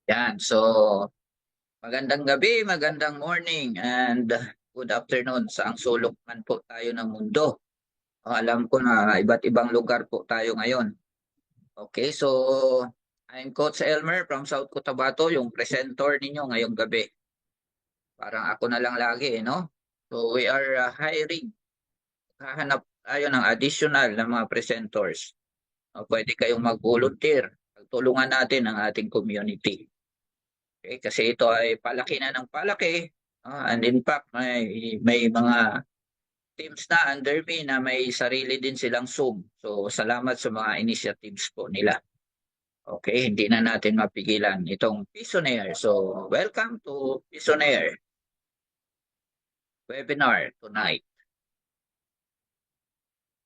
Yan. So, magandang gabi, magandang morning, and good afternoon sa ang sulok man po tayo ng mundo. Alam ko na iba't ibang lugar po tayo ngayon. Okay, so I'm Coach Elmer from South Cotabato, yung presenter ninyo ngayong gabi. Parang ako na lang lagi, no? So we are hiring. Hahanap tayo ng additional na mga presenters. Pwede kayong mag-volunteer. Tulungan natin ang ating community. Okay, kasi ito ay palaki na ng palaki. And in fact, may mga teams na under me na may sarili din silang Zoom. So salamat sa mga initiatives po nila. Okay, hindi na natin mapigilan itong Pisonaire. So welcome to Pisonaire webinar tonight.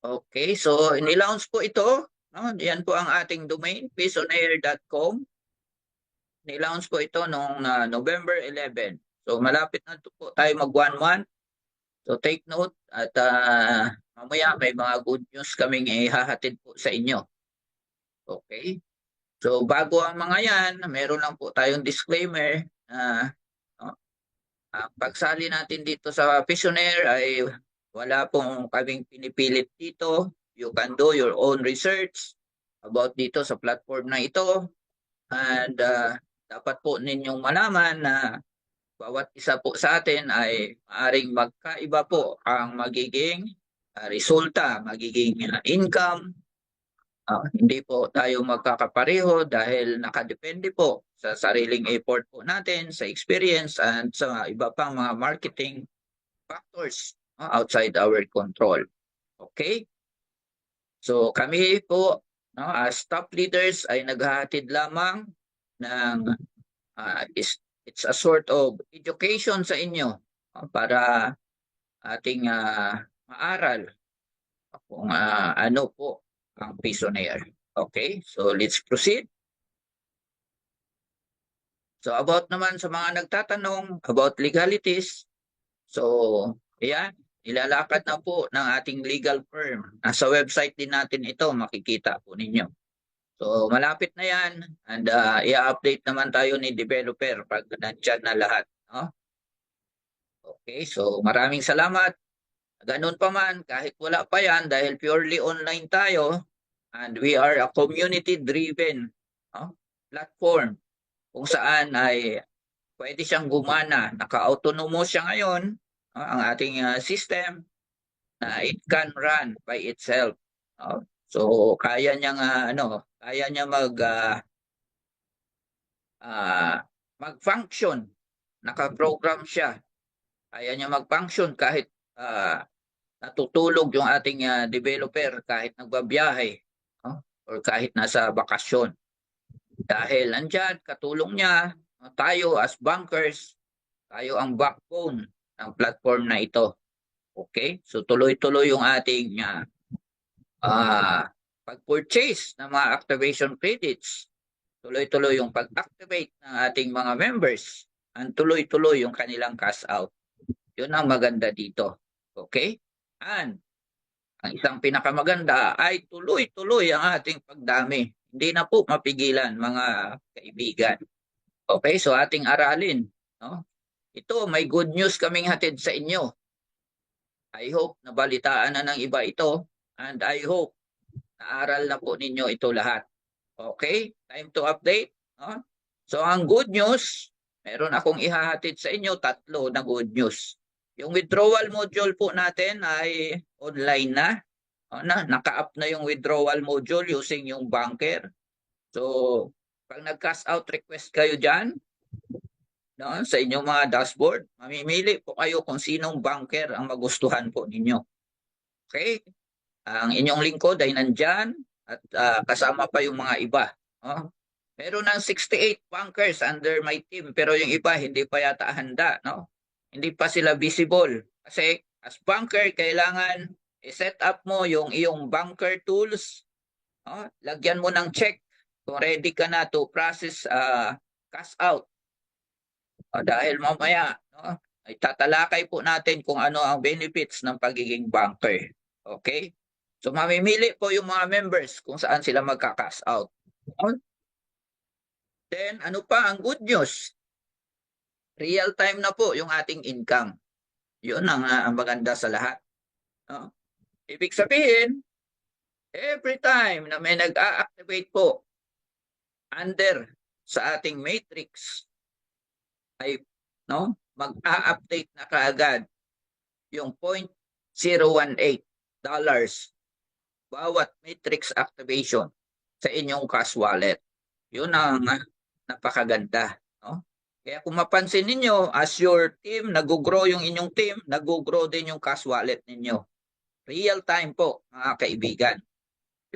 Okay, so inilaunch po ito. No? Yan po ang ating domain, pisonaire.com. Nilaunch po ito noong November 11. So malapit na po tayo mag 1 month. So take note at mamaya may mga good news kaming ihahatid po sa inyo. Okay? So bago ang mga yan, meron lang po tayong disclaimer na ang pagsali natin dito sa Visionaire ay wala pong kaming pinipilit dito. You can do your own research about dito sa platform na ito. And dapat po ninyong malaman na bawat isa po sa atin ay maaring magkaiba po ang magiging resulta, magiging income. Hindi po tayo magkakapareho dahil nakadepende po sa sariling effort po natin, sa experience, and sa iba pang mga marketing factors outside our control. Okay? So kami po, as top leaders ay naghahatid lamang ng it's a sort of education sa inyo para ating maaral kung ano po ang Pisonaire. Okay, so let's proceed. So about naman sa mga nagtatanong about legalities, so ayan, ilalakad na po ng ating legal firm. Nasa website din natin ito, makikita po ninyo. So malapit na yan and i-update naman tayo ni developer pag nandyan na lahat. No? Okay, so maraming salamat. Ganun pa man, kahit wala pa yan, dahil purely online tayo, and we are a community-driven platform kung saan ay pwede siyang gumana. Naka-autonomous siya ngayon, ang ating system, na it can run by itself. So, kaya niyang, kaya niya mag-function. Naka-program siya. Kaya niya mag-function kahit natutulog yung ating developer kahit nagbabiyahe or kahit nasa bakasyon. Dahil nandyan, katulong niya, tayo as bankers, tayo ang backbone ng platform na ito. Okay? So tuloy-tuloy yung ating pag-purchase ng mga activation credits. Tuloy-tuloy yung pag-activate ng ating mga members. And tuloy-tuloy yung kanilang cash out. Yun ang maganda dito. Okay? And ang isang pinakamaganda ay tuloy-tuloy ang ating pagdami. Hindi na po mapigilan mga kaibigan. Okay, so ating aralin. No? Ito, may good news kaming hatid sa inyo. I hope nabalitaan na ng iba ito and I hope naaral na po ninyo ito lahat. Okay, time to update. No? So ang good news, meron akong ihahatid sa inyo, 3 na good news. Yung withdrawal module po natin ay online na. Naka-up na yung withdrawal module using yung banker. So, pag nag-cash out request kayo dyan, sa inyong mga dashboard, mamimili po kayo kung sinong banker ang magustuhan po ninyo. Okay? Ang inyong lingkod ay nandyan at kasama pa yung mga iba. Meron ng 68 bankers under my team pero yung iba hindi pa yata handa. No? Hindi pa sila visible. Kasi as banker, kailangan i-set up mo yung iyong banker tools. Lagyan mo ng check kung ready ka na to process cash out. Dahil mamaya, ay tatalakay po natin kung ano ang benefits ng pagiging banker. Okay? So mamimili po yung mga members kung saan sila magka-cash out. Then, ano pa ang good news? Real time na po yung ating income. Yun ang maganda sa lahat. No? Ibig sabihin, every time na may nag-a-activate po under sa ating matrix, ay mag-a-update na kaagad yung $0.018 bawat matrix activation sa inyong cash wallet. Yun ang napakaganda. No? Kaya kung mapansin ninyo, as your team, nag-grow yung inyong team, nag-grow din yung cash wallet ninyo. Real time po, mga kaibigan.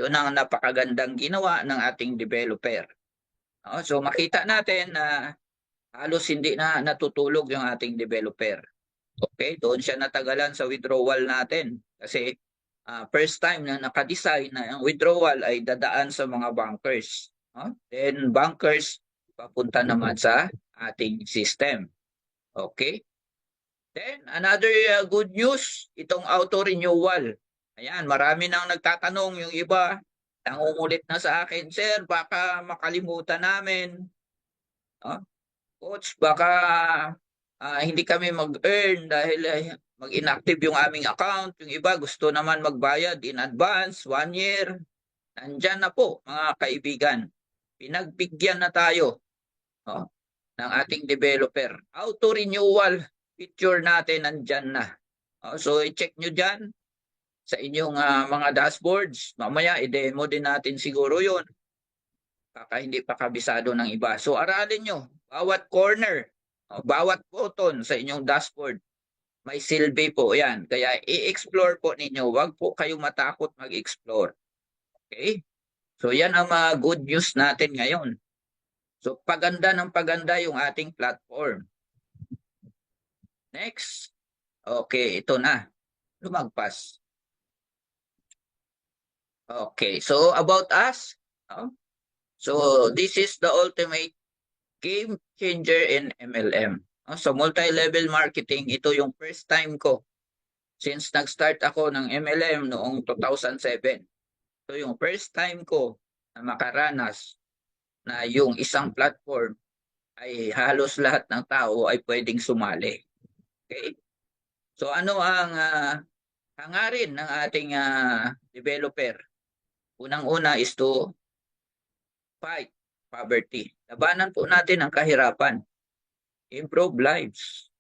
Yun ang napakagandang ginawa ng ating developer. No? So makita natin na halos hindi na natutulog yung ating developer. Okay, doon siya natagalan sa withdrawal natin. Kasi first time na nakadesign na ang withdrawal ay dadaan sa mga bankers. No? Then bankers papunta naman sa ating system. Okay? Then another good news, itong auto renewal. Ayan, marami nang nagtatanong, yung iba nangungulit na sa akin, sir, baka makalimutan namin. No? Coach, baka hindi kami mag-earn dahil mag-inactive yung aming account. Yung iba gusto naman magbayad in advance, 1 year. Nandyan na po, mga kaibigan. Pinagbigyan na tayo ng ating developer. Auto-renewal feature natin nandyan na. So, i-check nyo dyan sa inyong mga dashboards. Mamaya, i-demo din natin siguro yun. Baka hindi pa kabisado ng iba. So, aralin nyo. Bawat corner, bawat button sa inyong dashboard, may silbi po yan. Kaya i-explore po ninyo. Huwag po kayong matakot mag-explore. Okay? So yan ang mga good news natin ngayon. So paganda ng paganda yung ating platform. Next. Okay, ito na. Lumagpas. Okay, so about us. So this is the ultimate game changer in MLM. So multi-level marketing, ito yung first time ko since nag-start ako ng MLM noong 2007. So yung first time ko na makaranas na yung isang platform ay halos lahat ng tao ay pwedeng sumali. Okay? So ano ang hangarin ng ating developer? Unang-una is to fight poverty. Labanan po natin ang kahirapan. Improve lives.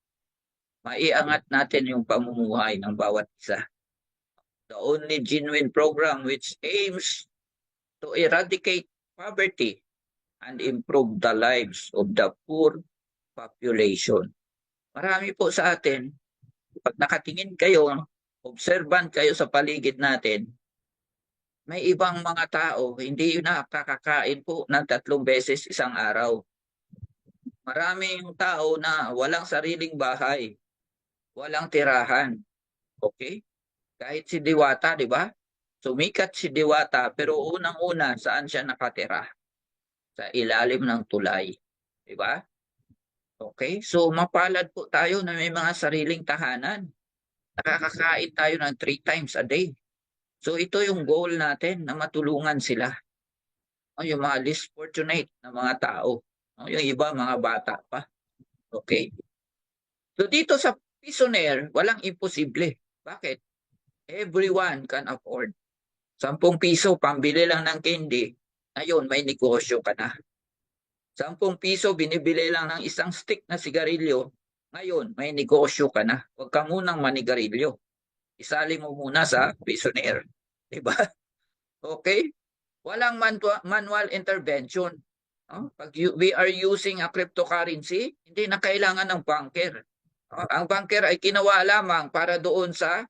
Maiangat natin yung pamumuhay ng bawat isa. The only genuine program which aims to eradicate poverty and improve the lives of the poor population. Marami po sa atin, pag nakatingin kayo, observant kayo sa paligid natin, may ibang mga tao, hindi nakakakain po ng 3 beses isang araw. Maraming tao na walang sariling bahay, walang tirahan. Okay? Kahit si Diwata, di ba? Sumikat si Diwata, pero unang-una, saan siya nakatira? Sa ilalim ng tulay. Di ba? Okay? So, mapalad po tayo na may mga sariling tahanan. Nakakakain tayo ng 3 times a day. So, ito yung goal natin na matulungan sila. Yung mga least fortunate na mga tao. Yung iba, mga bata pa. Okay? So, dito sa Pisonaire, walang imposible. Bakit? Everyone can afford. 10 piso, pambili lang ng candy. Ngayon, may negosyo ka na. 10 piso, binibili lang ng isang stick na sigarilyo. Ngayon, may negosyo ka na. Huwag ka munang manigarilyo. Isali mo muna sa Pisonaire. Diba? Okay? Walang manual intervention. Pag we are using a cryptocurrency, hindi na kailangan ng banker. Ang banker ay ginawa lamang para doon sa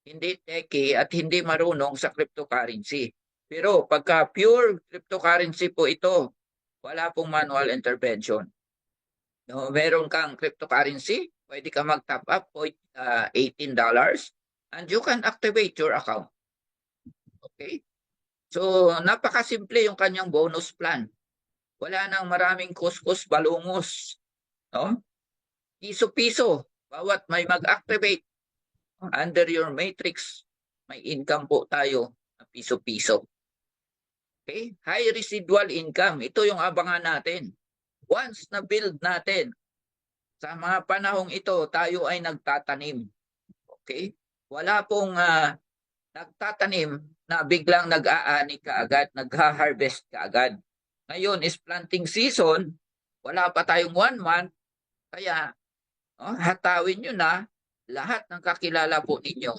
hindi techie at hindi marunong sa cryptocurrency. Pero pagka pure cryptocurrency po ito, wala pong manual intervention. Meron kang cryptocurrency, pwede ka mag-top up $18 and you can activate your account. Okay? So, napakasimple yung kanyang bonus plan. Wala nang maraming kuskus balungos. Piso-piso. Bawat may mag-activate under your matrix, may income po tayo na piso-piso. Okay? High residual income. Ito yung abangan natin. Once na build natin, sa mga panahong ito, tayo ay nagtatanim. Okay? Wala pong nagtatanim na biglang nag-aani kaagad, nagha-harvest kaagad. Ngayon is planting season, wala pa tayong 1 month, kaya hatawin nyo na lahat ng kakilala po ninyo.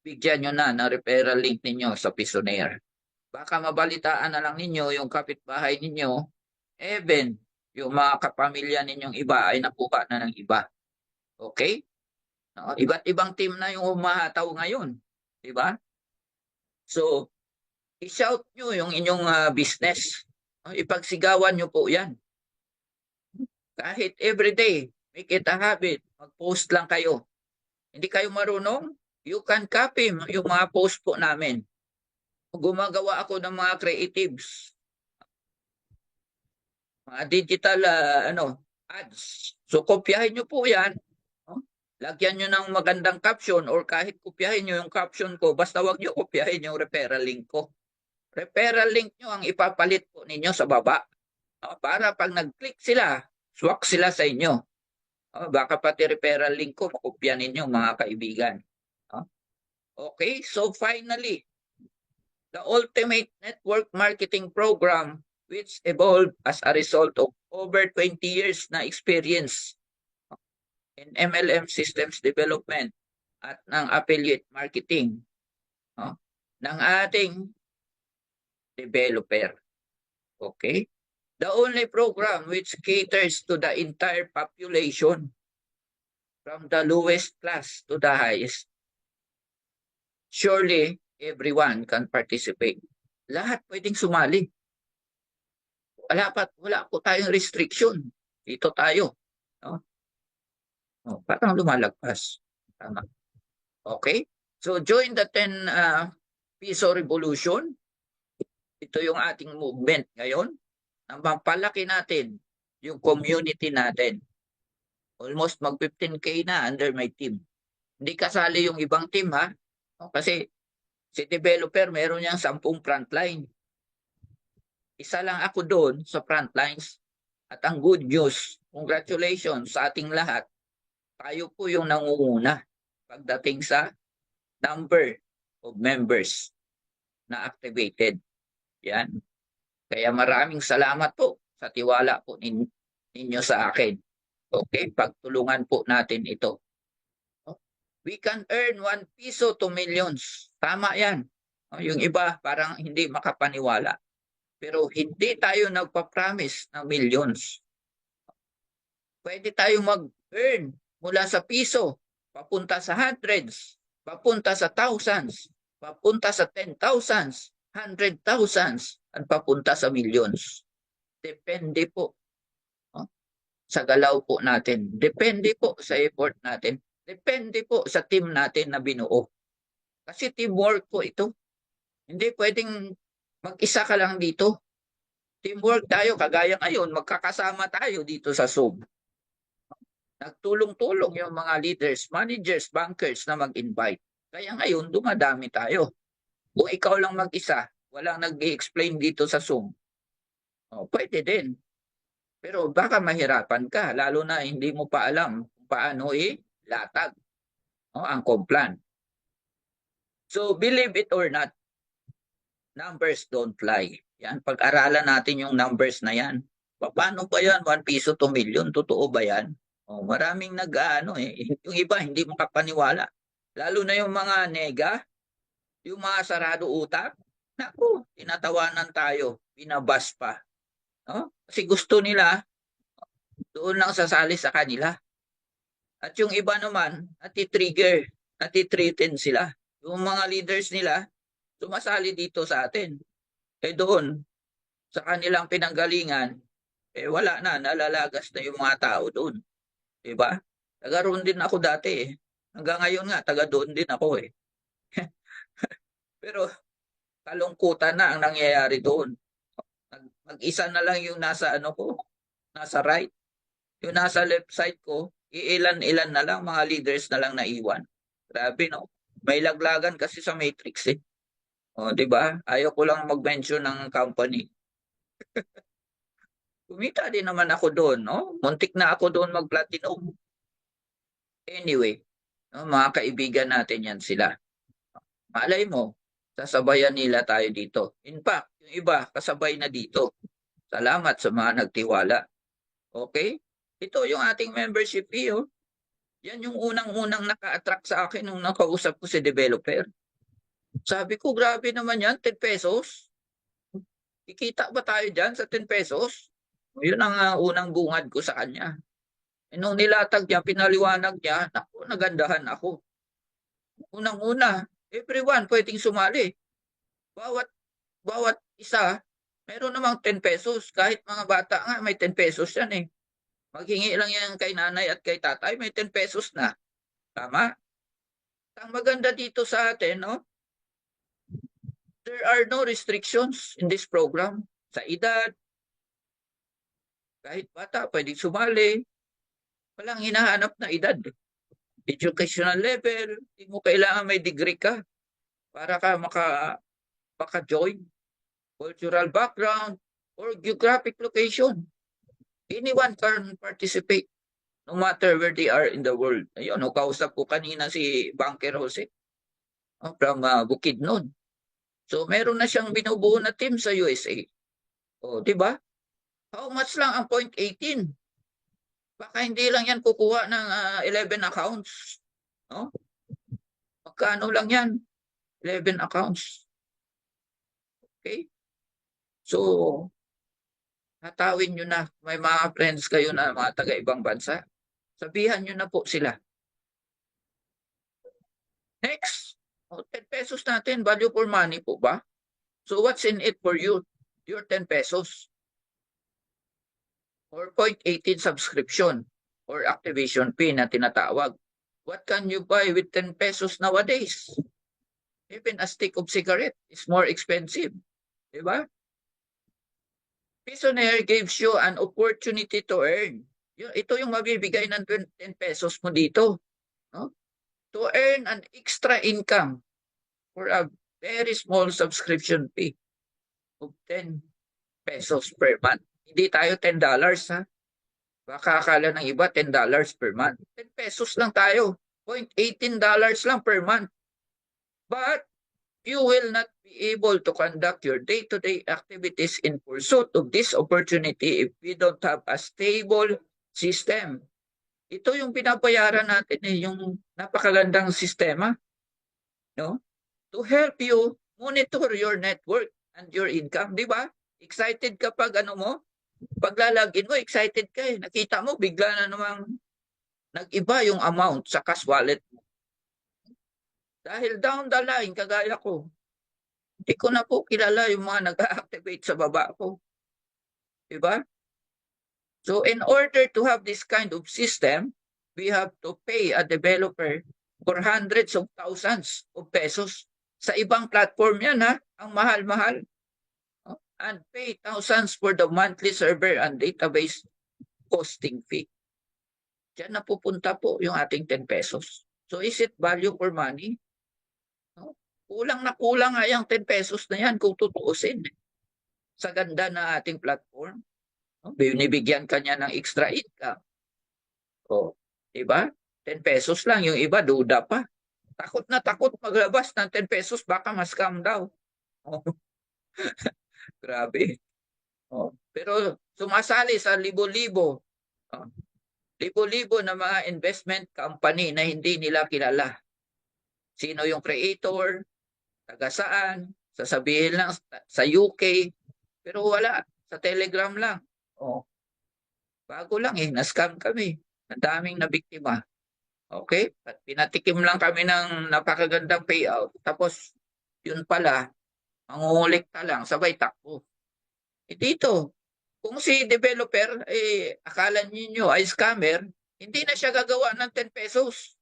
Bigyan nyo na ng referral link ninyo sa Pisonaire. Baka mabalitaan na lang ninyo yung kapitbahay ninyo, even yung mga kapamilya ninyong iba ay nakuha na ng iba. Okay? No? Iba't ibang team na yung umahataw ngayon. Diba? So, i-shout nyo yung inyong business. Ipagsigawan nyo po yan. Kahit everyday, make it a habit. Mag-post lang kayo. Hindi kayo marunong? You can copy yung mga post po namin. Gumagawa ako ng mga creatives. Mga digital ads. So, kopyahin nyo po yan. Lagyan nyo ng magandang caption or kahit kopyahin nyo yung caption ko, basta wag nyo kopyahin yung referral link ko. Referral link nyo ang ipapalit po ninyo sa baba. Para pag nag-click sila, swak sila sa inyo. Baka pati referral link ko, makopya ninyo mga kaibigan. Okay, so finally, the ultimate network marketing program which evolved as a result of over 20 years na experience in MLM systems development at ng affiliate marketing ng ating developer. Okay? The only program which caters to the entire population from the lowest class to the highest. Surely, everyone can participate. Lahat pwedeng sumali. Wala po tayong restriction. Dito tayo. No? Parang lumalagpas. Tama. Okay? So, join the 10 Piso Revolution. Ito yung ating movement ngayon. Na mapalaki natin yung community natin. Almost mag 15K na under my team. Hindi kasali yung ibang team ha. Kasi si developer meron niyang 10 frontline. Isa lang ako doon sa frontlines. At ang good news, congratulations sa ating lahat. Tayo po yung nangunguna pagdating sa number of members na activated. Yan. Kaya maraming salamat po sa tiwala po ninyo sa akin. Okay, pagtulungan po natin ito. We can earn 1 piso to millions. Tama yan. Yung iba parang hindi makapaniwala. Pero hindi tayo nagpa-promise ng millions. Pwede tayo mag-earn mula sa piso, papunta sa hundreds, papunta sa thousands, papunta sa 10,000s, 100,000s, at papunta sa millions. Depende po sa galaw po natin. Depende po sa effort natin. Depende po sa team natin na binuo. Kasi teamwork po ito. Hindi pwedeng mag-isa ka lang dito. Teamwork tayo, kagaya ngayon, magkakasama tayo dito sa Zoom. Nagtulong-tulong yung mga leaders, managers, bankers na mag-invite. Kaya ngayon, dumadami tayo. Kung ikaw lang mag-isa, walang nag-explain dito sa Zoom, pwede din. Pero baka mahirapan ka, lalo na hindi mo pa alam kung paano latag ang complan. So, believe it or not, numbers don't lie. Yan, pag-aralan natin yung numbers na yan. Paano ba yan? 1 piso to million? Totoo ba yan? Maraming yung iba hindi makapaniwala. Lalo na yung mga nega, yung mga sarado utak. Naku, tinatawanan tayo, binabas pa. Kasi gusto nila, doon lang sasali sa kanila. At yung iba naman, nati-trigger, nati-threaten sila. Yung mga leaders nila, sumasali dito sa atin. Doon, sa kanilang pinanggalingan, wala na, nalalagas na yung mga tao doon. Diba? Taga roon din ako dati Hanggang ngayon nga, taga doon din ako Pero, kalungkutan na ang nangyayari doon. Mag-isa na lang yung nasa nasa right. Yung nasa left side ko, iilan-ilan na lang, mga leaders na lang naiwan. Grabe, no? May laglagan kasi sa matrix O, di ba? Ayaw ko lang mag-mention ng company. Kumita din naman ako doon, no? Muntik na ako doon mag-platinum. Anyway, no, mga kaibigan natin yan sila. Malay mo, sasabayan nila tayo dito. In fact, yung iba, kasabay na dito. Salamat sa mga nagtiwala. Okay? Ito yung ating membership fee. Oh. Yan yung unang-unang naka-attract sa akin nung nakausap ko si developer. Sabi ko, grabe naman yan, 10 pesos. Kikita ba tayo dyan sa 10 pesos? Yun ang unang bungad ko sa kanya. E nung nilatag niya, pinaliwanag niya, naku, nagandahan ako. Unang-una, everyone pwedeng sumali. Bawat bawat isa, meron namang 10 pesos. Kahit mga bata nga, may 10 pesos yan eh. Maghingi lang yan kay nanay at kay tatay, may 10 pesos na. Tama? Ang maganda dito sa atin, no? There are no restrictions in this program. Sa edad, kahit bata, pwedeng sumali. Walang hinahanap na edad. Educational level, hindi mo kailangan may degree ka para ka maka-join. Cultural background, or geographic location. Anyone can participate no matter where they are in the world. Ayun, no, kausap ko kanina si Banker Jose from Bukidnon. So, meron na siyang binubuo na team sa USA. O, di ba? How much lang ang 0.18? Baka hindi lang yan kukuha ng 11 accounts. No? Magkano lang yan? 11 accounts. Okay? So, hatawin nyo na. May mga friends kayo na mga taga-ibang bansa. Sabihan nyo na po sila. Next, 10 pesos natin, value for money po ba? So what's in it for you? Your 10 pesos. Or 0.18 subscription or activation fee na tinatawag. What can you buy with 10 pesos nowadays? Even a stick of cigarette is more expensive. Diba? Pisonaire gives you an opportunity to earn. Ito yung mabibigay ng 10 pesos mo dito. No? To earn an extra income for a very small subscription fee of 10 pesos per month. Hindi tayo $10 ha. Baka akala ng iba $10 per month. 10 pesos lang tayo. $0.18 lang per month. But you will not be able to conduct your day-to-day activities in pursuit of this opportunity if we don't have a stable system. Ito yung pinabayaran natin yung napakagandang sistema, no? To help you monitor your network and your income, di ba? Excited ka pag paglalagin mo, excited ka eh. Nakita mo, bigla na namang nag-iba yung amount sa cash wallet mo. Dahil down the line, kagaya ko, hindi ko na po kilala yung mga nag-activate sa baba ko. Diba? So in order to have this kind of system, we have to pay a developer for hundreds of thousands of pesos. Sa ibang platform yan ha, ang mahal-mahal. And pay thousands for the monthly server and database hosting fee. Diyan na pupunta po yung ating 10 pesos. So is it value for money? No? Kulang na kulang nga yung 10 pesos na yan kung tutuusin. Sa ganda na ating platform. No? Binibigyan ka niya ng extra income. O, diba? 10 pesos lang. Yung iba, duda pa. Takot na takot maglabas ng 10 pesos, baka ma-scam daw. O, grabe. O, pero sumasali sa libo-libo. Libo-libo na mga investment company na hindi nila kilala. Sino yung creator, taga saan, sasabihin lang sa UK, pero wala, sa Telegram lang. Oh. Bago lang na-scam kami. Ang daming nabiktima. Okay? At pinatikim lang kami ng napakagandang payout. Tapos, yun pala, mangungulikta lang, sabay takbo. Dito, kung si developer, akala niyo ay scammer, hindi na siya gagawa ng 10 pesos.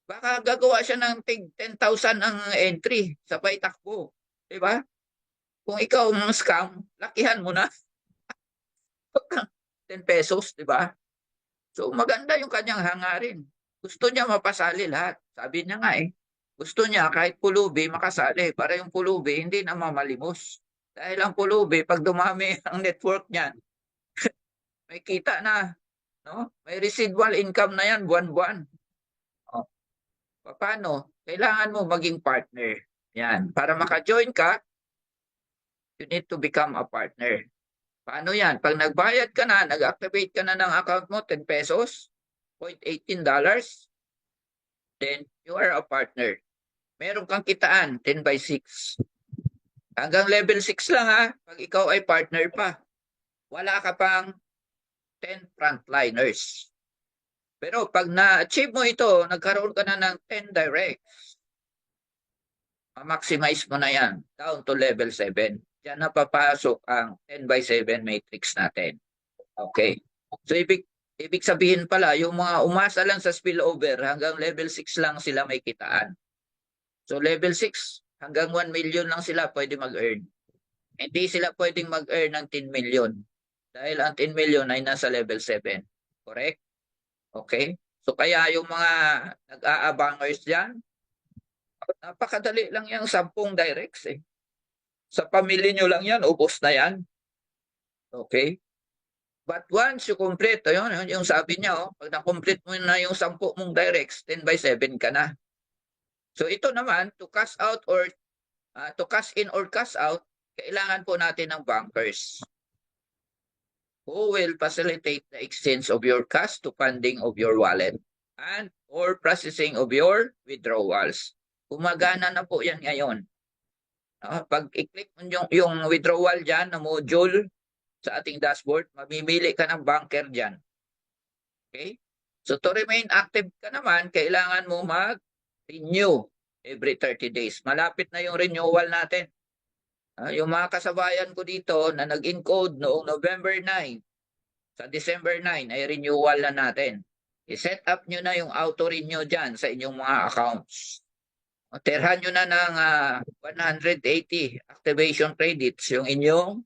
Baka gagawa siya ng 10,000 ang entry, sabay takbo. Diba? Kung ikaw ang scam, lakihan mo na. 10 pesos, diba? So maganda yung kanyang hangarin. Gusto niya mapasali lahat. Sabi niya nga Gusto niya kahit pulubi makasali para yung pulubi hindi na mamalimos. Dahil ang pulubi, pag dumami ang network niyan, may kita na. No? May residual income na yan buwan-buwan. O, paano? Kailangan mo maging partner. Yan. Para maka-join ka, you need to become a partner. Paano yan? Pag nagbayad ka na, nag-activate ka na ng account mo, 10 pesos, $0.18, then you are a partner. Meron kang kitaan, 10 by 6. Hanggang level 6 lang ha, pag ikaw ay partner pa. Wala ka pang 10 frontliners. Pero pag na-achieve mo ito, nagkaroon ka na ng 10 directs, ma-maximize mo na yan down to level 7. Diyan na papasok ang 10 by 7 matrix natin. Okay. So ibig sabihin pala, yung mga umasa lang sa spillover, hanggang level 6 lang sila may kitaan. So level 6, hanggang 1 million lang sila pwede mag-earn. Hindi sila pwedeng mag-earn ng 10 million. Dahil ang 10 million ay nasa level 7. Correct? Okay? So kaya yung mga nag-aabangers dyan, napakadali lang yung 10 directs eh. Sa pamilya nyo lang yan, ubos na yan. Okay? But once you complete, yun, yung sabi niya, pag na-complete mo na yung 10 mong directs, 10 by 7 ka na. So ito naman, to cash out or to cash in or cash out, kailangan po natin ng bankers who will facilitate the exchange of your cash to funding of your wallet and or processing of your withdrawals. Gumagana na po yan ngayon. Pag i-click mo yung withdrawal dyan na module sa ating dashboard, mamimili ka ng banker dyan. Okay? So to remain active ka naman, kailangan mo mag-renew every 30 days. Malapit na yung renewal natin. Yung mga kasabayan ko dito na nag-encode noong November 9, sa December 9 ay renewal na natin. I-set up nyo na yung auto-renew dyan sa inyong mga accounts. Terhan nyo na ng 180 activation credits yung inyong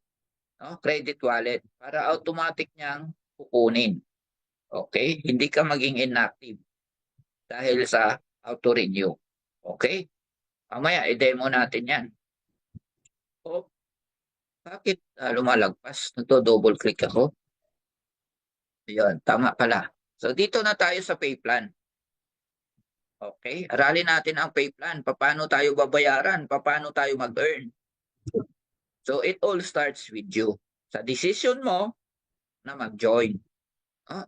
credit wallet para automatic niyang kukunin. Okay? Hindi ka maging inactive dahil sa auto-renew. Okay? Mamaya, i-demo natin yan. O, bakit lumalagpas? Nagdo-double click ako. Ayun, tama pala. So, dito na tayo sa pay plan. Okay? Aralin natin ang pay plan. Paano tayo babayaran? Paano tayo mag-earn? So, it all starts with you. Sa decision mo na mag-join.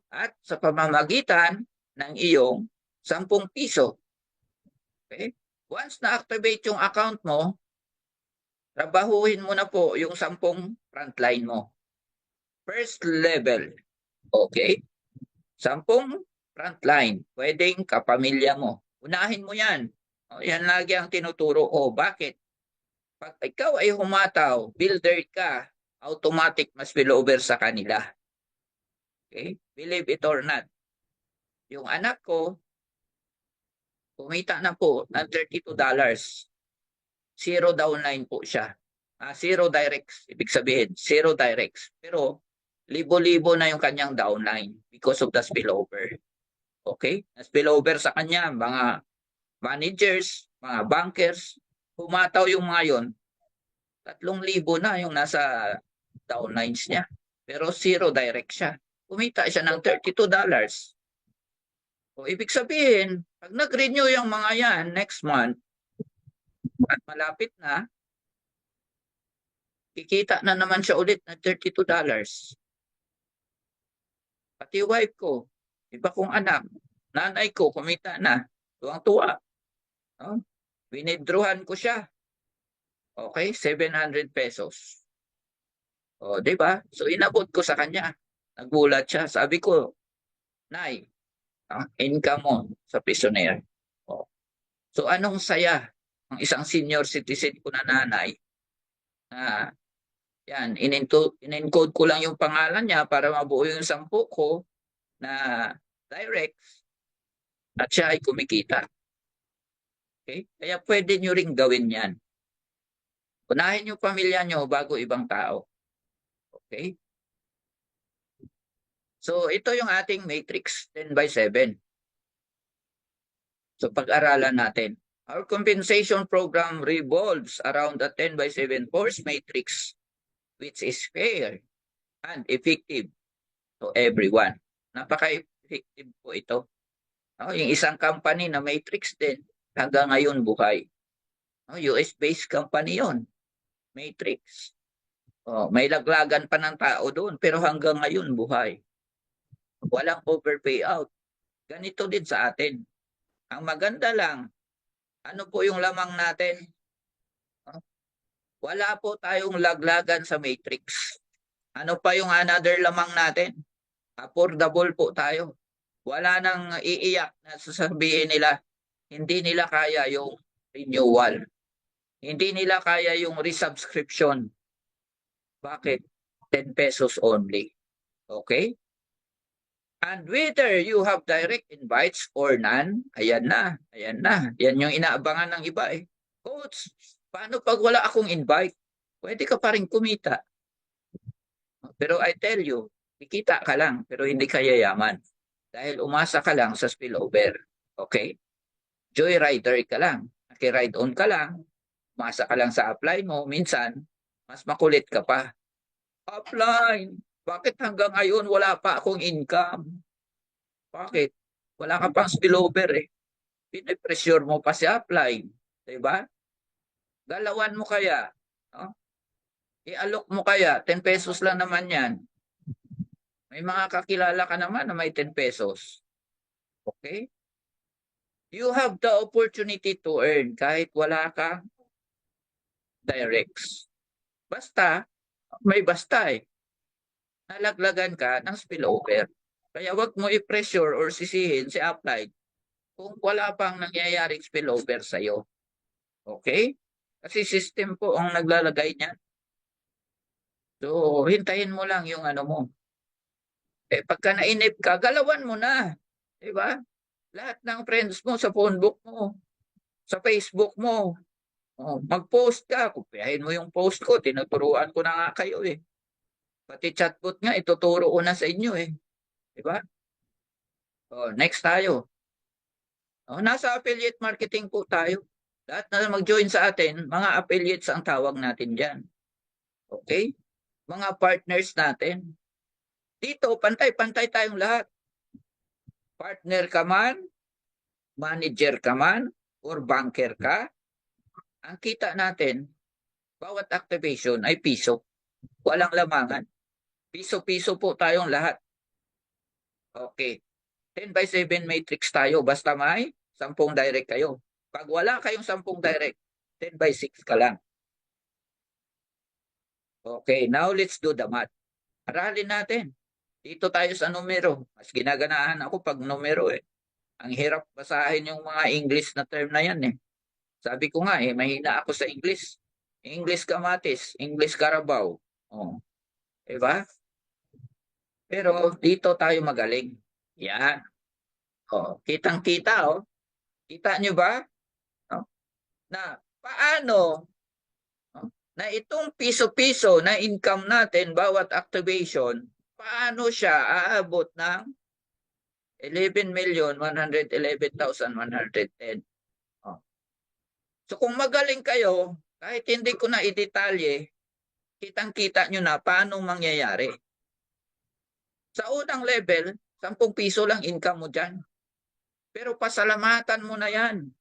At sa pamamagitan ng iyong 10 piso. Okay? Once na-activate yung account mo, trabahuhin mo na po yung 10 frontline mo. First level. Okay? 10 frontline. Pwedeng kapamilya mo. Unahin mo yan. Yan lagi ang tinuturo ko. Bakit? Pag ikaw ay humataw, builder ka, automatic mas spillover sa kanila. Okay? Believe it or not. Yung anak ko, kumita na po ng $32. Zero downline po siya. Zero directs. Ibig sabihin, zero directs. Pero, libo-libo na yung kanyang downline because of the spillover. Okay? Na-spillover sa kanya, mga managers, mga bankers, humataw yung mga yon. 3,000 na yung nasa downlines niya. Pero zero direct siya. Kumita siya ng $32. O ibig sabihin, pag nag-renew yung mga yan next month, at malapit na, kikita na naman siya ulit ng $32. Pati wife ko, iba kong anak, nanay ko, kumita na. Tuwang-tuwa. Winidruhan ko siya. Okay, 700 pesos. O, di ba? So, inabot ko sa kanya. Nagulat siya. Sabi ko, Nay, income mo sa Pisonero. O. So, anong saya ng isang senior citizen ko na nanay na yan, in-encode ko lang yung pangalan niya para mabuo yung 10 ko na direct at siya ay kumikita. Okay? Kaya pwede nyo ring gawin yan. Unahin yung pamilya nyo bago ibang tao. Okay? So, ito yung ating matrix 10 by 7. So, pag-aralan natin. Our compensation program revolves around the 10 by 7 force matrix, which is fair and effective to everyone. Napaka-effective po ito. Yung isang company na matrix din, hanggang ngayon buhay. US-based company yon, matrix. May laglagan pa ng tao doon, pero hanggang ngayon buhay. Walang overpayout. Ganito din sa atin. Ang maganda lang, ano po yung lamang natin? Wala po tayong laglagan sa matrix. Ano pa yung another lamang natin? Affordable po tayo. Wala nang iiyak na sasabihin nila, hindi nila kaya yung renewal. Hindi nila kaya yung resubscription. Bakit? 10 pesos only. Okay? And whether you have direct invites or none, ayan na, ayan na. Yan yung inaabangan ng iba eh. Coach, paano pag wala akong invite? Pwede ka pa rin kumita. Pero I tell you, kikita ka lang, pero hindi ka yayaman. Dahil umasa ka lang sa spillover. Okay? Joyrider ka lang. Naki-ride on ka lang. Umasa ka lang sa apply mo. Minsan, mas makulit ka pa. Upline, bakit hanggang ngayon wala pa akong income? Bakit? Wala ka pang spillover eh. Pinipressure mo pa si upline. Diba? Galawan mo kaya. No? I-alok mo kaya. 10 pesos lang naman yan. May mga kakilala ka naman na may 10 pesos. Okay? You have the opportunity to earn kahit wala ka directs. Basta, may basta eh. Nalaglagan ka ng spillover. Kaya wag mo i-pressure or sisihin si upline kung wala pang nangyayaring spillover sa'yo. Okay? Kasi system po ang naglalagay niyan. So, hintayin mo lang yung ano mo. Pagka nainip ka, galawan mo na. Diba? Lahat ng friends mo sa phone book mo, sa Facebook mo, mag-post ka. Kupiahin mo yung post ko. Tinuturuan ko na nga kayo eh. Pati chatbot nga, ituturo ko na sa inyo eh. Diba? Next tayo. Nasa affiliate marketing po tayo. Lahat na mag-join sa atin, mga affiliates ang tawag natin dyan. Okay? Mga partners natin. Dito, pantay-pantay tayong lahat. Partner ka man, manager ka man, or banker ka, ang kita natin, bawat activation ay piso. Walang lamangan. Piso-piso po tayong lahat. Okay. 10 by 7 matrix tayo. Basta may 10 direct kayo. Pag wala kayong 10 direct, 10 by 6 ka lang. Okay, now let's do the math. Aralin natin. Dito tayo sa numero. Mas ginaganahan ako pag numero eh. Ang hirap basahin yung mga English na term na yan eh. Sabi ko nga eh, mahina ako sa English. English kamatis, English Carabao. Diba? Pero dito tayo magaling. Yan. Kitang-kita oh. Kita nyo ba? Na paano na itong piso-piso na income natin bawat activation, paano siya aabot ng 11,111,110? So kung magaling kayo, kahit hindi ko na idetalye, kitang-kita nyo na paano mangyayari. Sa unang level, 10 piso lang income mo dyan. Pero pasalamatan mo na yan.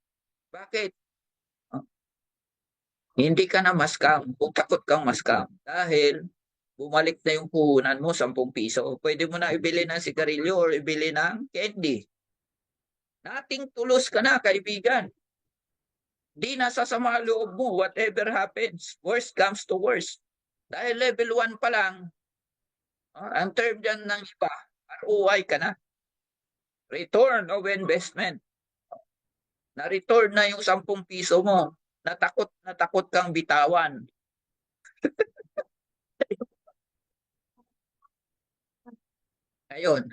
Bakit? Hindi ka na maskam kung takot kang maskam. Dahil bumalik na yung puhunan mo, 10 piso. Pwede mo na ibili ng sigarilyo or ibili ng candy. Nating tulos ka na, kaibigan. Di nasasama loob mo, whatever happens. Worst comes to worst. Dahil level 1 pa lang, ang term dyan ng iba, ROI ka na. Return of investment. Na-return na yung 10 piso mo. Natakot kang bitawan. Ayun.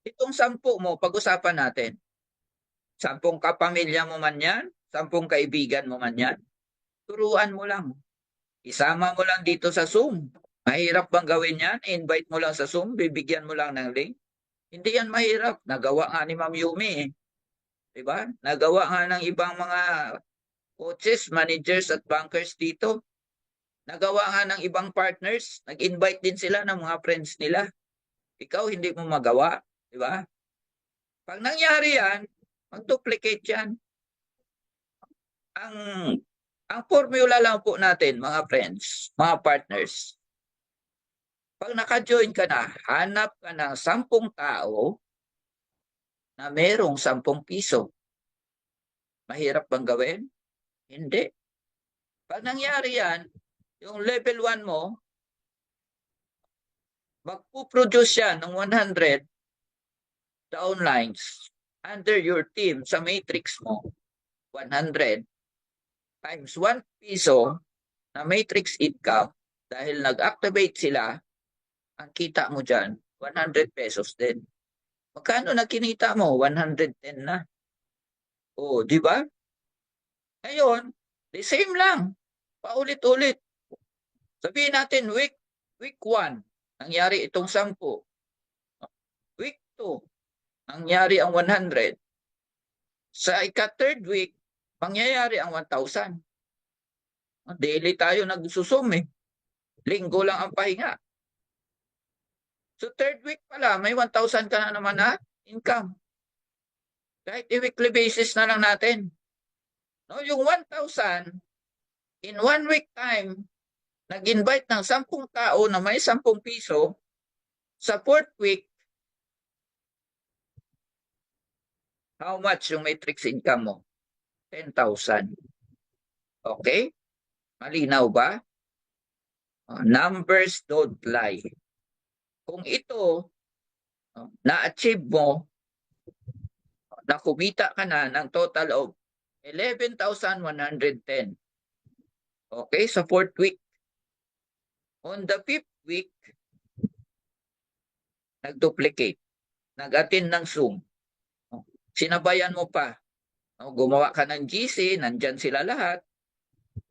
Itong 10 mo, pag-usapan natin. 10 kapamilya mo man yan, 10 kaibigan mo man yan, turuan mo lang. Isama mo lang dito sa Zoom. Mahirap bang gawin yan? Invite mo lang sa Zoom, bibigyan mo lang ng link. Hindi yan mahirap. Nagawa nga ni Ma'am Yumi eh. Diba? Nagawa nga ng ibang mga coaches, managers at bankers dito. Nagawa nga ng ibang partners. Nag-invite din sila ng mga friends nila. Ikaw hindi mo magawa. Diba? Pag nangyari yan, mag-duplicate yan. Ang ang formula lang po natin, mga friends, mga partners, pag naka-join ka na, hanap ka ng 10 tao na merong 10 piso. Mahirap bang gawin? Hindi. Pag nangyari yan, yung level 1 mo, magpuproduce yan ng 100 downlines under your team sa matrix mo. 100 times 1 piso na matrix income dahil nag-activate sila, ang kita mo dyan, 100 pesos din. Magkano na kinita mo? 110 na. O, di ba? Ngayon, the same lang. Paulit-ulit. Sabihin natin, week 1, nangyari itong 10. Week 2, nangyari ang 100. Sa ika-third week, mangyayari ang 1,000. Daily tayo nagsusum eh. Linggo lang ang pahinga. So third week pala, may 1,000 ka na naman na income. Kahit i-weekly basis na lang natin. No, yung 1,000, in 1 week time, nag-invite ng 10 tao na may 10 piso, sa fourth week, how much yung matrix income mo? 10,000. Okay? Malinaw ba? Numbers don't lie. Kung ito, na-achieve mo, na kumita ka na ng total of 11,110. Okay, sa fourth week. On the fifth week, nag-duplicate. Nag-attend ng Zoom. Sinabayan mo pa. Gumawa ka ng GC, nandyan sila lahat.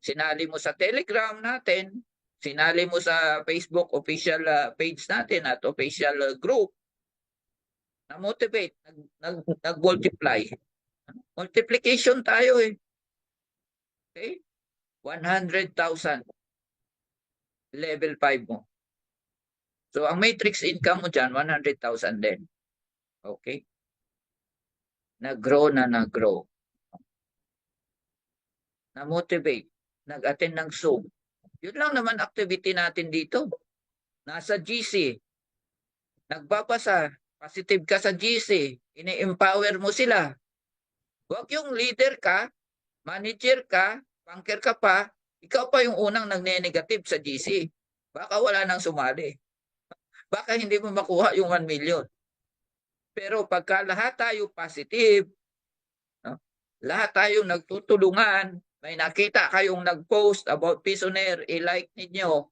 Sinali mo sa Telegram natin. Sinali mo sa Facebook official page natin at official group. Na-motivate, nag-multiply. Multiplication tayo eh. Okay? 100,000. Level 5 mo. So, ang matrix income mo dyan, 100,000 din. Okay? Nag-grow na nag-grow. Na-motivate. Nag-attend ng Zoom. Yun lang naman activity natin dito. Nasa GC. Nagbabasa. Positive ka sa GC. Ini-empower mo sila. Huwag yung leader ka, manager ka, banker ka pa, ikaw pa yung unang nagne-negative sa GC. Baka wala nang sumali. Baka hindi mo makuha yung 1 million. Pero pagka lahat tayo positive, no? Lahat tayo nagtutulungan, may nakita kayong nag-post about Pisonaire, i-like ninyo.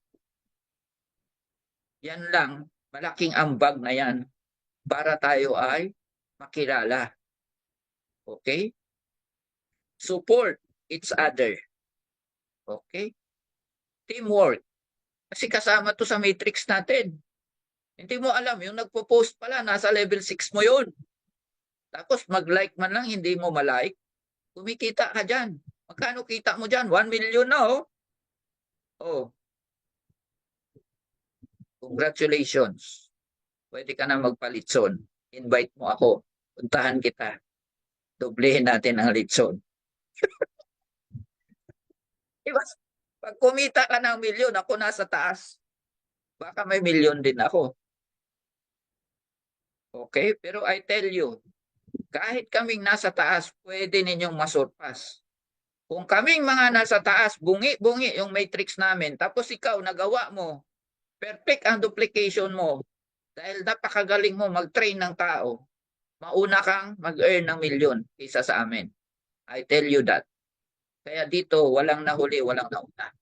Yan lang, malaking ambag na yan para tayo ay makilala. Okay? Support each other. Okay? Teamwork. Kasi kasama to sa matrix natin. Hindi mo alam, yung nagpo-post pala, nasa level 6 mo yun. Tapos mag-like man lang, hindi mo malike. Kumikita ka dyan. Magkano kita mo dyan? 1 million na oh. Oh. Congratulations. Pwede ka na magpalitson. Invite mo ako. Puntahan kita. Doblehin natin ang litson. Diba? Pag kumita ka ng milyon, ako nasa taas. Baka may milyon din ako. Okay? Pero I tell you, kahit kaming nasa taas, pwede ninyong masurpas. Kung kaming mga nasa taas, bungi-bungi yung matrix namin, tapos ikaw nagawa mo, perfect ang duplication mo, dahil napakagaling mo mag-train ng tao, mauna kang mag-earn ng milyon kaysa sa amin. I tell you that. Kaya dito, walang nahuli, walang nauna.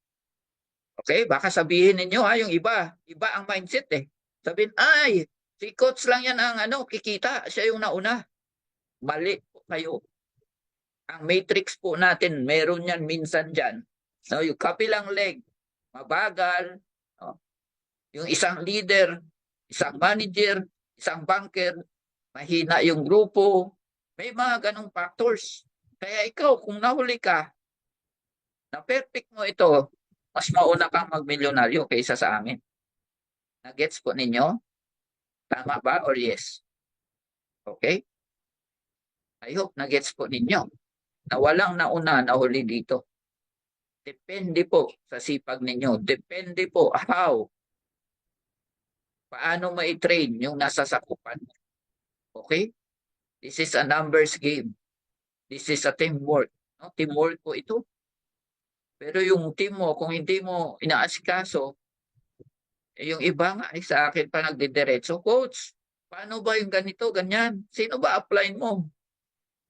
Okay? Baka sabihin ninyo, yung iba ang mindset eh. Sabihin, ay, si coach lang yan ang kikita, siya yung nauna. Mali po kayo. Ang matrix po natin, meron yan minsan dyan. So, yung kapilang leg, mabagal. No? Yung isang leader, isang manager, isang banker, mahina yung grupo, may mga ganong factors. Kaya ikaw, kung nahuli ka, na perfect mo ito, mas mauna kang magmilyonaryo kaysa sa amin. Na-gets po ninyo? Tama ba or yes? Okay? I hope na-gets po ninyo na walang nauna na huli dito. Depende po sa sipag ninyo. Depende po how. Paano ma-train yung nasa sakupan. Okay? This is a numbers game. This is a teamwork. No? Teamwork po ito. Pero yung team mo, kung hindi mo inaasikaso, yung iba nga sa akin pa nagdidiretso, coach, paano ba yung ganito, ganyan? Sino ba apply mo?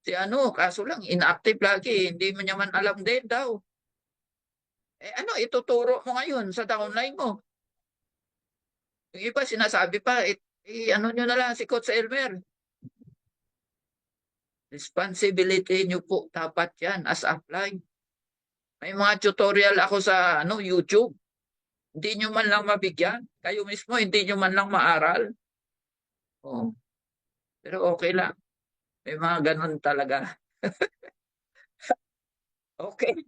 Si ano, kaso lang inactive lagi, hindi mo naman alam din daw. Ano, ituturo mo ngayon sa downline mo. Yung iba sinasabi pa, ano nyo na lang si Coach Elmer. Responsibility nyo po, dapat yan as apply. May mga tutorial ako sa YouTube. Hindi nyo man lang mabigyan. Kayo mismo, hindi nyo man lang maaral. Oh, pero okay lang. May mga ganun talaga. Okay.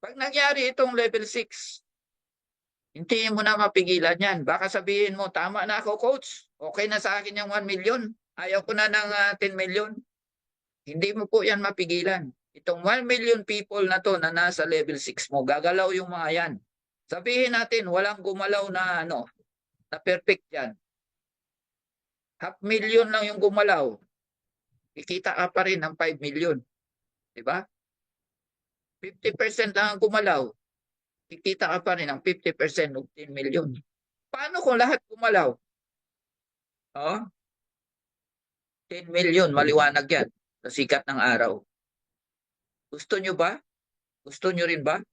Pag nangyari itong level 6, hindi mo na mapigilan yan. Baka sabihin mo, tama na ako, coach. Okay na sa akin yung 1 million. Ayaw ko na ng 10 million. Hindi mo po yan mapigilan. Itong 1 million people na to na nasa level 6 mo, gagalaw yung mga yan. Sabihin natin, walang gumalaw na na perfect yan. 500,000 lang yung gumalaw. Kikita ka pa rin ng 5 million. Diba? 50% lang ang gumalaw. Kikita ka pa rin ng 50% ng 10 million. Paano kung lahat gumalaw? Oh, 10 million, maliwanag yan sa sikat ng araw. Gusto nyo ba? Gusto nyo rin ba?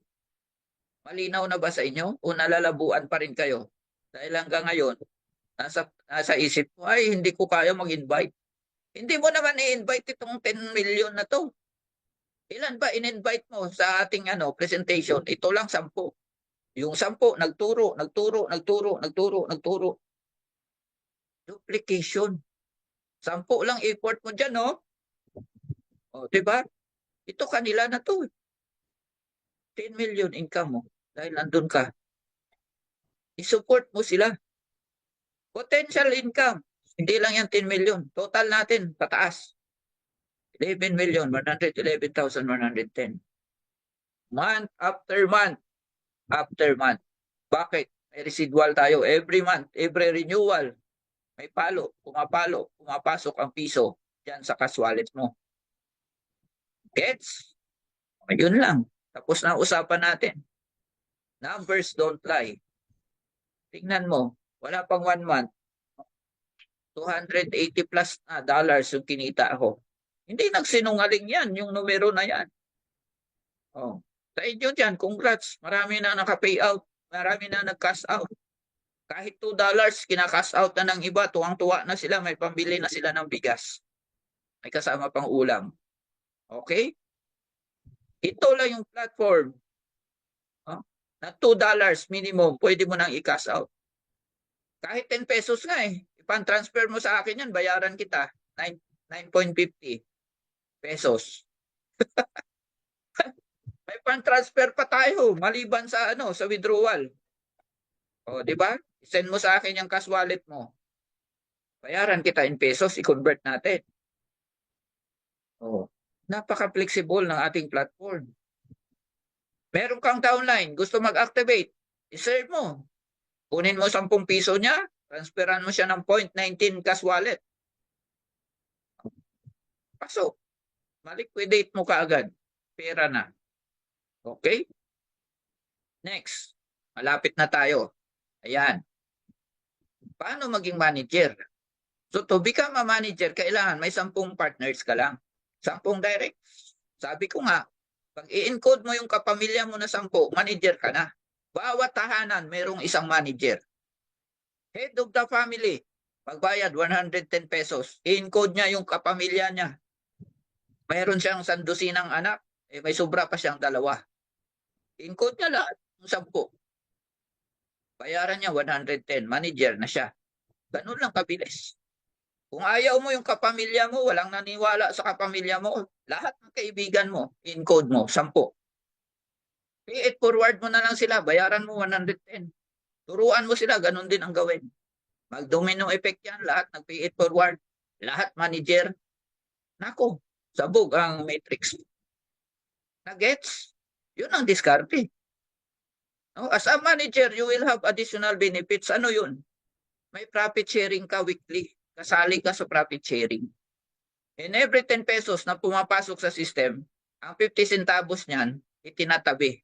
Malinaw na ba sa inyo? O nalalabuan pa rin kayo? Dahil hanggang ngayon, nasa isip ko, ay hindi ko kaya mag-invite. Hindi mo naman i-invite itong 10 million na to. Ilan ba in-invite mo sa ating presentation? Ito lang 10. Yung 10, nagturo. Duplication. 10 lang effort mo dyan, no? O, diba? Ito kanila na to. 10 million income mo. Dahil nandun ka. I-support mo sila. Potential income. Hindi lang yan 10 million. Total natin, pataas. 11,111,110. Month after month. After month. Bakit? May residual tayo. Every month, every renewal. May pumapasok ang piso dyan sa cash wallet mo. Gets? Yun lang. Tapos na usapan natin. Numbers don't lie. Tingnan mo, wala pang 1 month. 280 plus na dollars yung kinita ako. Hindi nagsinungaling yan, yung numero na yan. Oh. Sa inyo dyan, congrats. Marami na naka-payout. Marami na nag-cash out. Kahit $2, kina-cash out na ng iba. Tuwang-tuwa na sila. May pambili na sila ng bigas. May kasama pang ulam. Okay? Ito lang yung platform. Na $2 minimum, pwede mo nang i-cash out. Kahit 10 pesos nga ipan-transfer mo sa akin yan, bayaran kita. 9.50 pesos. May pan-transfer pa tayo, maliban sa sa withdrawal. O, di ba? Send mo sa akin yung cash wallet mo. Bayaran kita in pesos, i-convert natin. O, napaka-flexible ng ating platform. Meron kang downline, gusto mag-activate, i-serve mo. Kunin mo 10 piso niya, transferan mo siya ng 0.19 cash wallet. Pasok. Maliquidate mo kaagad. Pera na. Okay? Next. Malapit na tayo. Ayan. Paano maging manager? So to become a manager, kailangan may 10 partners ka lang. 10 direct. Sabi ko nga, pag i-encode mo yung kapamilya mo na 10, manager ka na. Bawat tahanan, merong isang manager. Head of the family, pagbayad 110 pesos. I-encode niya yung kapamilya niya. Mayroon siyang sandusinang anak, may sobra pa siyang 2. I-encode niya lahat, yung 10. Bayaran niya 110, manager na siya. Ganun lang kabilis. Kung ayaw mo yung kapamilya mo, walang naniwala sa kapamilya mo, lahat ng kaibigan mo, in-code mo, 10. Pay it forward mo na lang sila, bayaran mo 110. Turuan mo sila, ganun din ang gawin. Mag-domino effect yan, lahat nag-pay it forward. Lahat manager. Nako, sabog ang matrix. Na-gets? Yun ang diskarte. No? As a manager, you will have additional benefits. Ano yun? May profit sharing ka weekly. Kasali ka sa profit sharing. In every 10 pesos na pumapasok sa system, ang 50 centavos niyan, itinatabi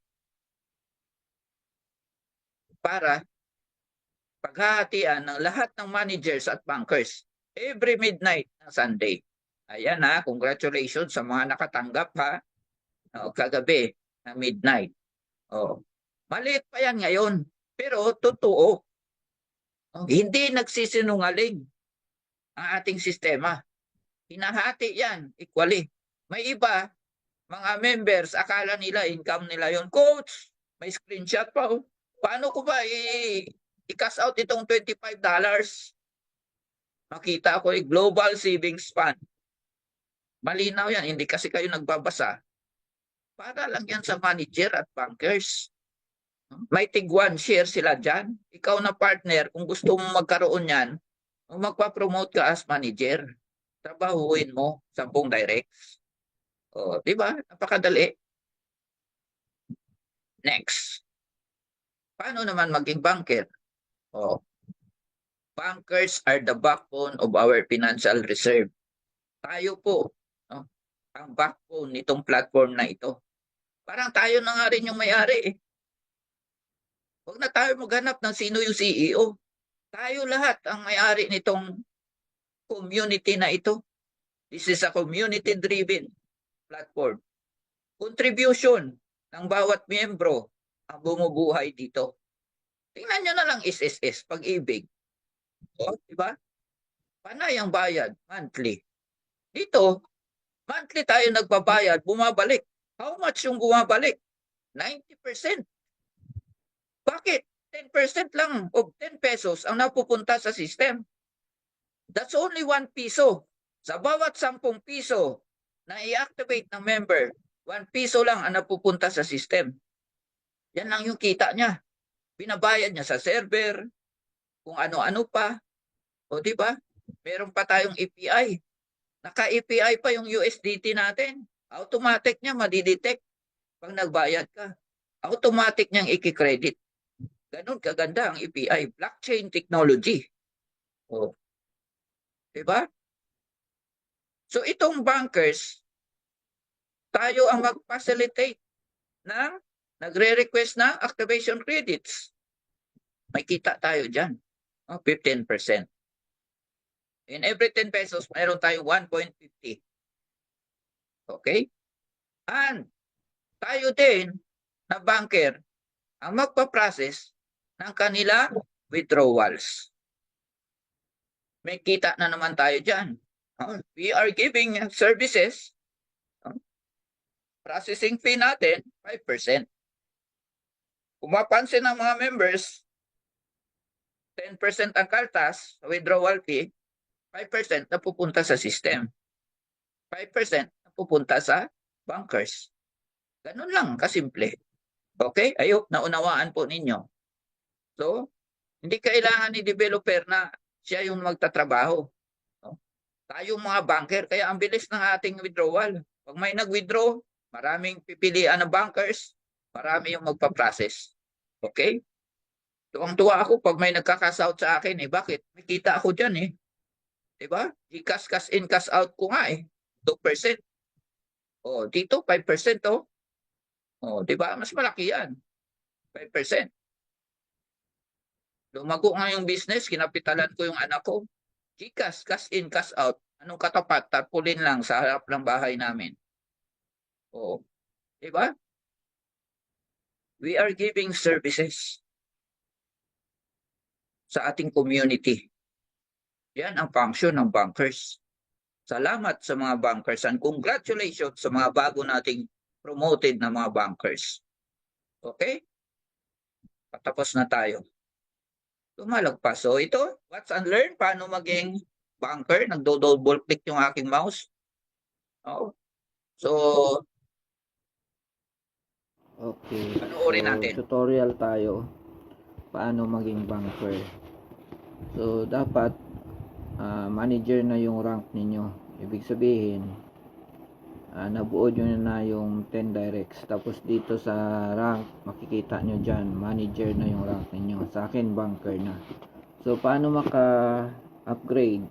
para paghahatian ng lahat ng managers at bankers every midnight ng Sunday. Ayan ha, congratulations sa mga nakatanggap ha. Kagabi na midnight. Maliit pa yan ngayon, pero totoo. Hindi nagsisinungaling ang ating sistema. Hinahati yan equally. May iba, mga members, akala nila income nila yon. Coach, may screenshot pa. Paano ko ba i-cash out itong $25? Makita ko Global Savings Fund. Malinaw yan, hindi kasi kayo nagbabasa. Para lang yan sa manager at bankers. May tig-1 share sila dyan. Ikaw na partner, kung gusto mong magkaroon yan, magpa-promote ka as manager. Trabahuin mo 10 directs. Di ba? Napakadali. Next. Paano naman maging banker? Bankers are the backbone of our financial reserve. Tayo po, ang backbone nitong platform na ito. Parang tayo na nga rin yung may-ari. Huwag na tayo maghanap ng sino yung CEO. Tayo lahat ang may-ari nitong community na ito. This is a community-driven platform. Contribution ng bawat miyembro ang bumubuhay dito. Tingnan nyo na lang SSS, pag-ibig. Diba? Panay ang bayad, monthly. Dito, monthly tayo nagbabayad, bumabalik. How much yung bumabalik? 90%. Bakit? 10% lang of 10 pesos ang napupunta sa system. That's only 1 piso. Sa bawat 10 piso na i-activate ng member, 1 piso lang ang napupunta sa system. Yan lang yung kita niya. Binabayad niya sa server, kung ano-ano pa. Di ba? Meron pa tayong API. Naka-API pa yung USDT natin. Automatic niya madidetect pag nagbayad ka. Automatic niyang i-credit. Ganun kaganda ang API. Blockchain technology. Diba? So itong bankers, tayo ang mag-facilitate ng nagre-request ng activation credits. May kita tayo dyan. 15%. In every 10 pesos, mayroon tayo 1.50. Okay? And tayo din na banker ang magpa-process ng kanila withdrawals. May kita na naman tayo dyan. We are giving services. Processing fee natin, 5%. Kung mapansin ng mga members, 10% ang kaltas, withdrawal fee, 5% na pupunta sa system. 5% na pupunta sa bankers. Ganun lang, kasimple. Okay? I hope naunawaan po ninyo. So, hindi kailangan ni developer na siya yung magtatrabaho. Tayong mga banker, kaya ang bilis ng ating withdrawal. Pag may nag-withdraw, maraming pipilian ng bankers, marami yung magpa-process. Okay? Tuwang-tuwa ako pag may nagka-cash out sa akin. Bakit? May kita ako dyan eh. Diba? I-cash, cash in, cash out ko nga eh. 2%. Dito 5% oh. Diba? Mas malaki yan. 5%. Lumago nga yung business, kinapitalan ko yung anak ko. Gcash, cash in, cash out. Anong katapat? Tarpulin lang sa harap ng bahay namin. Diba? We are giving services sa ating community. Yan ang function ng bankers. Salamat sa mga bankers and congratulations sa mga bago nating promoted na mga bankers. Okay? Patapos na tayo. lumalagpas. So ito, watch and learn, paano maging banker. Nagdo-double click yung aking mouse. Oh. So, Okay, so panoorin natin. tutorial tayo paano maging banker. So dapat manager na yung rank ninyo. Ibig sabihin, nabuo nyo na yung 10 directs. Tapos dito sa rank, makikita nyo dyan, manager na yung rank ninyo. Sa akin, banker na. So paano maka-upgrade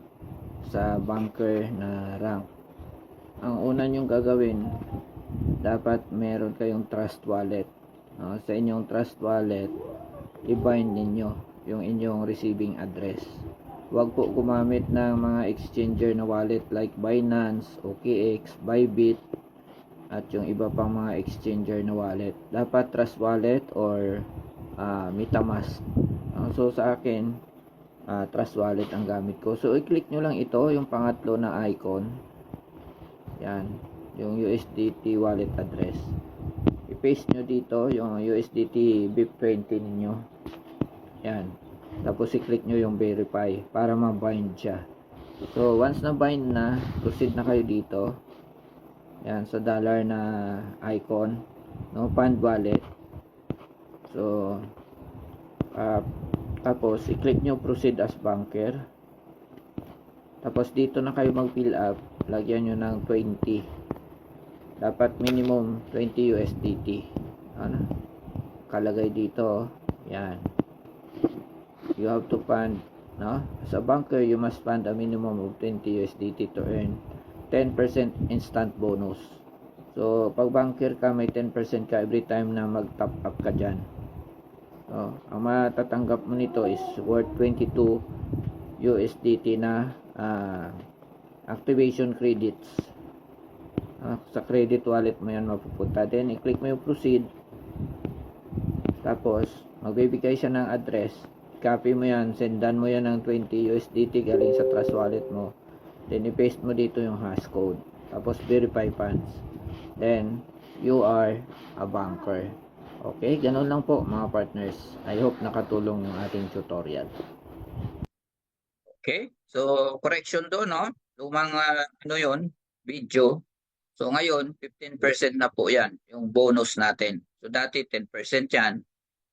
sa banker na rank? Ang una nyong gagawin, dapat meron kayong trust wallet. Sa inyong trust wallet, i-bind ninyo yung inyong receiving address. Huwag po gumamit ng mga exchanger na wallet like Binance, OKX, Bybit, at yung iba pang mga exchanger na wallet. Dapat trust wallet or MetaMask. So sa akin, trust wallet ang gamit ko. So i-click nyo lang ito, yung pangatlo na icon. Yan, yung USDT wallet address. I-paste nyo dito yung USDT BIP20 ninyo. Yan. Tapos i-click nyo yung verify para ma-bind siya. So once na bind na, proceed na kayo dito. Yan, sa dollar na icon, no, fund wallet. So tapos i-click nyo proceed as banker. Tapos dito na kayo mag-fill up, lagyan nyo ng 20. Dapat minimum 20 USDT. Ano? Kalagay dito, yan. You have to fund, no? As a banker, you must fund a minimum of 20 USDT to earn 10% instant bonus. So, pag banker ka, may 10% ka every time na mag-top up ka dyan. So, ang matatanggap mo nito is worth 22 USDT na activation credits. Sa credit wallet mo yan mapupunta. Then, i-click mo yung proceed. Tapos, magbibigay siya ng address. Copy mo yan, sendan mo yan ng 20 USDT galing sa trust wallet mo. Then, i-paste mo dito yung hash code. Tapos, verify funds. Then, you are a banker. Okay, ganun lang po mga partners. I hope nakatulong yung ating tutorial. Okay? So, correction doon, no? Lumang, yun, video. So, ngayon, 15% na po yan, yung bonus natin. So, dati 10% yan.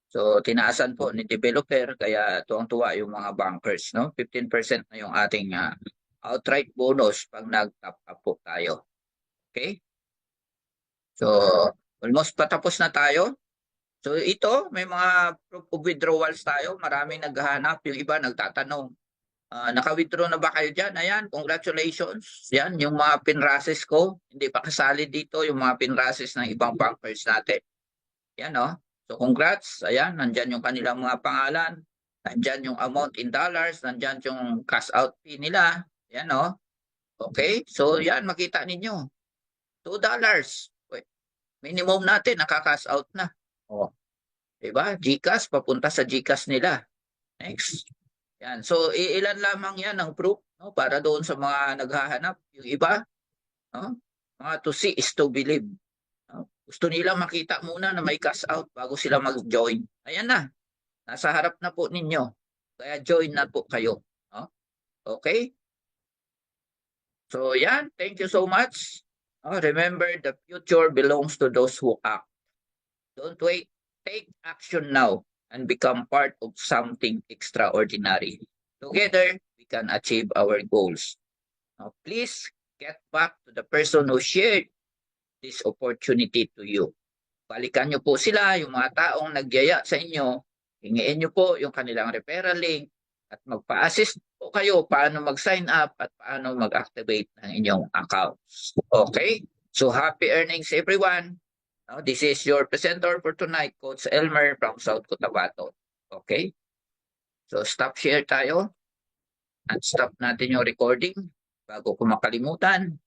So, tinaasan po ni developer, kaya tuwang-tuwa yung mga bankers, no? 15% na yung ating outright bonus pag nag-top up po tayo. Okay? So, almost patapos na tayo. So, ito, may mga proof of withdrawals tayo. Maraming naghahanap. Yung iba nagtatanong, naka-withdraw na ba kayo dyan? Ayan, congratulations. Yan, yung mga pinrases ko. Hindi pa kasali dito yung mga pinrases ng ibang bankers natin. Yan, no? So, congrats. Ayan, nandyan yung kanilang mga pangalan. Nandyan yung amount in dollars. Nandyan yung cash out fee nila. Yan, no? Okay? So, yan, makita ninyo. $2. Minimum natin, nakaka-cash out na. O, diba? GCash, papunta sa GCash nila. Next. Yan. So, ilan lamang yan ang proof, no? Para doon sa mga naghahanap. Yung iba, no? Mga to see is to believe. No? Gusto nila makita muna na may cash out bago sila mag-join. Ayan na. Nasa harap na po ninyo. Kaya join na po kayo. No? Okay? So, yan. Thank you so much. Remember, the future belongs to those who act. Don't wait. Take action now and become part of something extraordinary. Together, we can achieve our goals. Now, please get back to the person who shared this opportunity to you. Balikan nyo po sila, yung mga taong nagyaya sa inyo. Hingiin nyo po yung kanilang referral link at magpa-assist po kayo paano mag-sign up at paano mag-activate ng inyong accounts. Okay? So, happy earnings everyone. Now, this is your presenter for tonight, Coach Elmer from South Cotabato. Okay? So, stop share tayo at stop natin yung recording bago ko makalimutan.